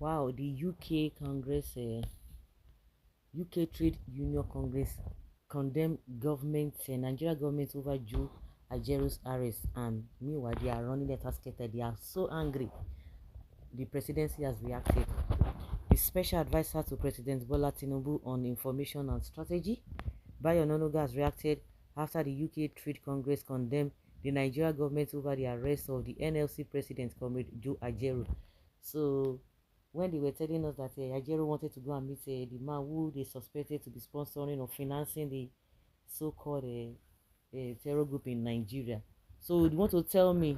Wow, the UK Congress, UK Trade Union Congress condemned government, Nigeria government over Joe Ajaero's arrest, and meanwhile they are running letters scattered. They are so angry. The presidency has reacted. The special advisor to President Bola Tinubu on information and strategy, Bayo Ononuga, has reacted after the UK Trade Congress condemned the Nigeria government over the arrest of the NLC president, Comrade Joe Ajaero. So when they were telling us that Ajaero wanted to go and meet the man who they suspected to be sponsoring or financing the so-called terror group in Nigeria. So you want to tell me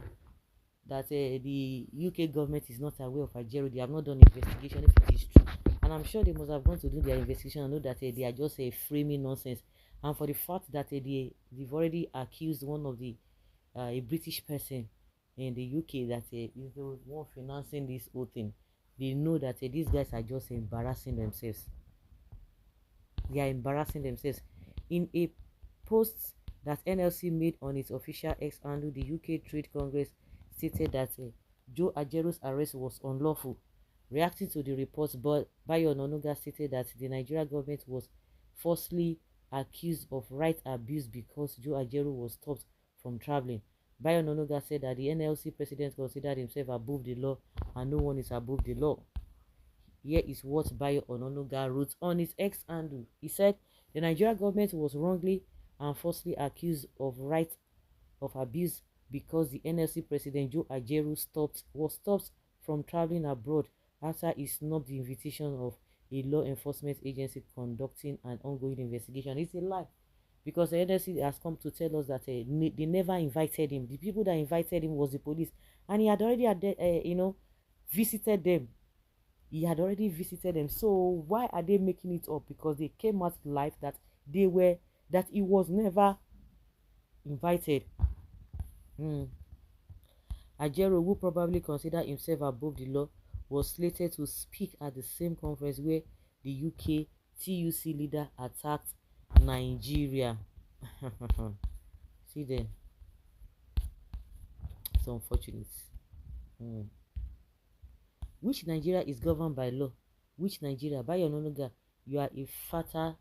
that the UK government is not aware of Ajaero? They have not done investigation if it is true. And I'm sure they must have gone to do their investigation and know that they are just framing nonsense. And for the fact that they've already accused one of the a British person in the UK that is the one financing this whole thing, they know that these guys are just embarrassing themselves. They are embarrassing themselves. In a post that NLC made on its official X handle, the UK Trade Congress stated that Joe Ajaero's arrest was unlawful. Reacting to the reports, but Bayo Ononuga stated that the Nigeria government was falsely accused of right abuse because Joe Ajaero was stopped from traveling. Bayo Ononuga said that the NLC president considered himself above the law and no one is above the law. Here is what Bayo Ononuga wrote on his X handle. He said the Nigeria government was wrongly and falsely accused of right of abuse because the NLC president Joe Ajaero was stopped from traveling abroad after he snubbed the invitation of a law enforcement agency conducting an ongoing investigation. It's a lie, because the NLC has come to tell us that they never invited him. The people that invited him was the police, and he had already visited them. He had already visited them. So why are they making it up? Because they came out live that he was never invited. Ajaero, who probably considered himself above the law, was slated to speak at the same conference where the UK TUC leader attacked Nigeria. See then, it's unfortunate. Which Nigeria is governed by law? Which Nigeria? Bayo Ononuga, you are a fatal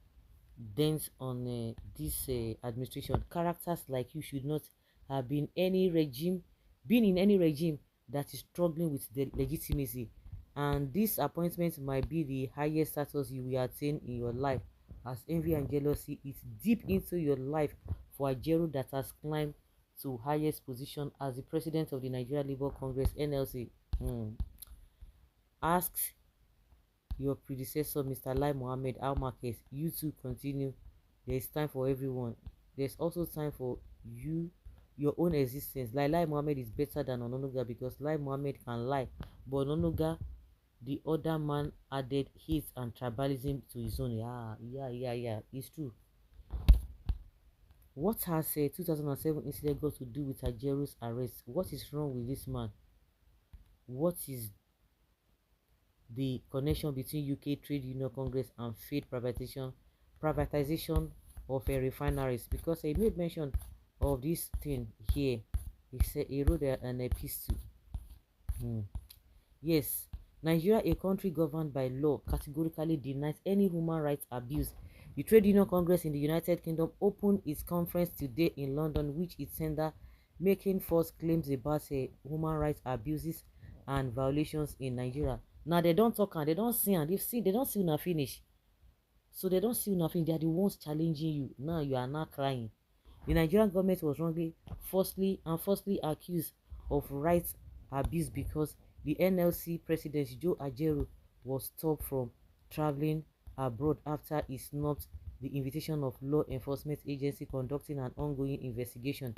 dent on this administration. Characters like you should not have been in any regime that is struggling with the legitimacy. And this appointment might be the highest status you will attain in your life, as envy and jealousy is deep into your life for Ajaero that has climbed to highest position as the president of the Nigeria Labour Congress (NLC). Ask your predecessor, Mr. Lai Mohammed Al Marquez. You too continue. There is time for everyone. There's also time for you, your own existence. Lai Mohammed is better than Ononuga because Lai Mohammed can lie, but Ononuga, the other man, added hate and tribalism to his own. Yeah. It's true. What has a 2007 incident got to do with Ajaero's arrest? What is wrong with this man? What is the connection between UK Trade Union Congress and failed privatization of refineries? Because he made mention of this thing here. He said he wrote an epistle. Yes, Nigeria, a country governed by law, categorically denies any human rights abuse. The Trade Union Congress in the United Kingdom opened its conference today in London, which it sender making false claims about human rights abuses and violations in Nigeria. Now they don't talk and they don't see, and they don't see una finish. So they don't see una finish. They are the ones challenging you. Now you are not crying. The Nigerian government was wrongly, falsely accused of rights abuse because the NLC president Joe Ajaero was stopped from traveling abroad after he snubbed the invitation of law enforcement agency conducting an ongoing investigation.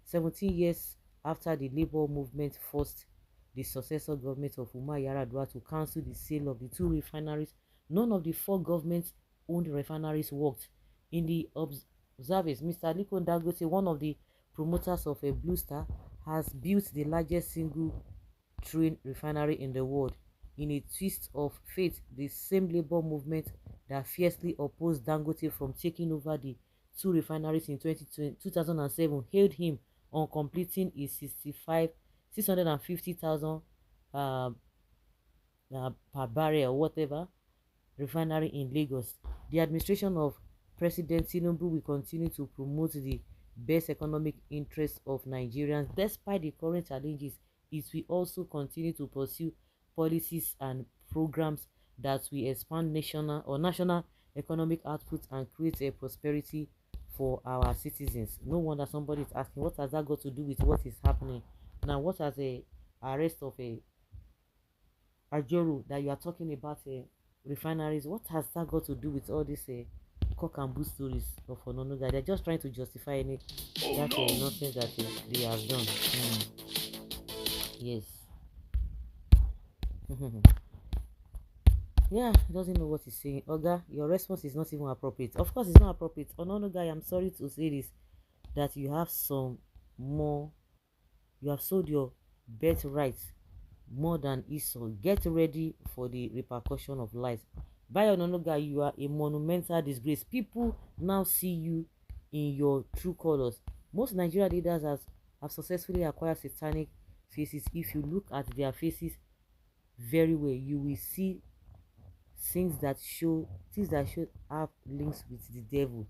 17 years after the labor movement forced the successor government of Umar Yar'Adua to cancel the sale of the 2 refineries, none of the 4 government-owned refineries worked. In the observers, Mr. Aliko Dangote, one of the promoters of a Blue Star, has built the largest single-train refinery in the world. In a twist of fate, the same labor movement that fiercely opposed Dangote from taking over the 2 refineries in 2007 hailed him on completing his 650,000 per barrel or whatever refinery in Lagos. The administration of President Tinubu will continue to promote the best economic interests of Nigerians. Despite the current challenges, it will also continue to pursue policies and programs that will expand national economic output and create a prosperity for our citizens. No wonder somebody is asking, what has that got to do with what is happening now? What has a arrest of a Ajaero that you are talking about refineries? What has that got to do with all these cock and bull stories of Ononuga? They're just trying to justify any that nonsense that they have done. Yes. Yeah, he doesn't know what he's saying. Oga, your response is not even appropriate. Of course, it's not appropriate. Ononuga, I'm sorry to say this, that you have some more, you have sold your birthright more than Esau. Get ready for the repercussion of lies. By Ononuga, you are a monumental disgrace. People now see you in your true colors. Most Nigerian leaders have successfully acquired satanic faces. If you look at their faces very well, you will see things that should have links with the devil.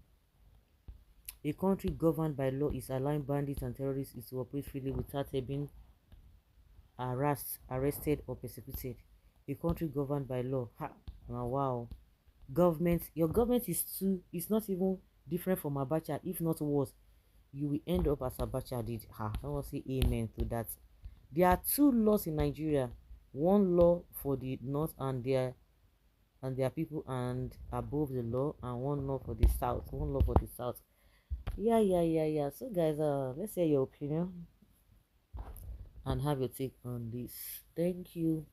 A country governed by law is allowing bandits and terrorists to operate freely without being arrested or persecuted. A country governed by law. Ha! Now, wow. Your government is not even different from Abacha, if not worse. You will end up as Abacha did. Ha! Someone say amen to that. There are two laws in Nigeria. One law for the north and their people and above the law, and one law for the south. One law for the south. Yeah. So guys, let's hear your opinion and have your take on this. Thank you.